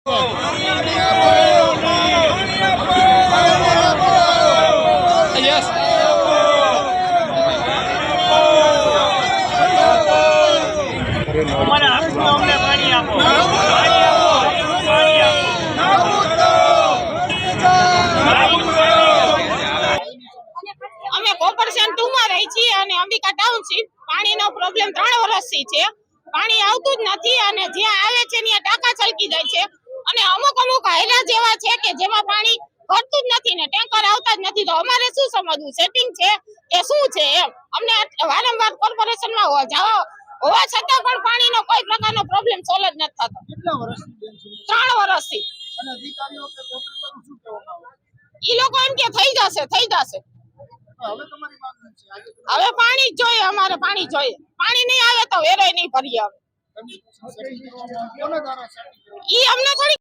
અમે કોર્પોરેશન 2 માં રહી છીએ અને અંબિકા ટાઉનશીપ પાણીનો પ્રોબ્લેમ 3 વર્ષથી છે. પાણી આવતું જ નથી અને જ્યાં આવે છે ત્યાં ટાંકા છલકી જાય છે અને અમુક હાયલા જેવા છે કે જેમાં પાણી ભરતું જ નથી ને ટેન્કર આવતા જ નથી. તો અમારે શું સમજવું સેટિંગ છે કે શું છે એમ. અમને વારંવાર કોર્પોરેશનમાં હોવા છતાં પણ પાણીનો કોઈ પ્રકારનો પ્રોબ્લેમ સોલ્વ જ નથી થતો. કેટલા વર્ષથી 3 વર્ષથી. અને અધિકારીઓ કે કોર્પોરેટર શું કહેવામાં આવે? ઈ લોકો એમ કે થઈ જશે. હવે તમારી માંગ છે આજે? હવે પાણી જ જોઈએ, અમારે પાણી જોઈએ. પાણી નહીં આવે તો વેરાય નહીં ભરીએ. હવે કોના દ્વારા સેટિંગ ઈ અમને થોડી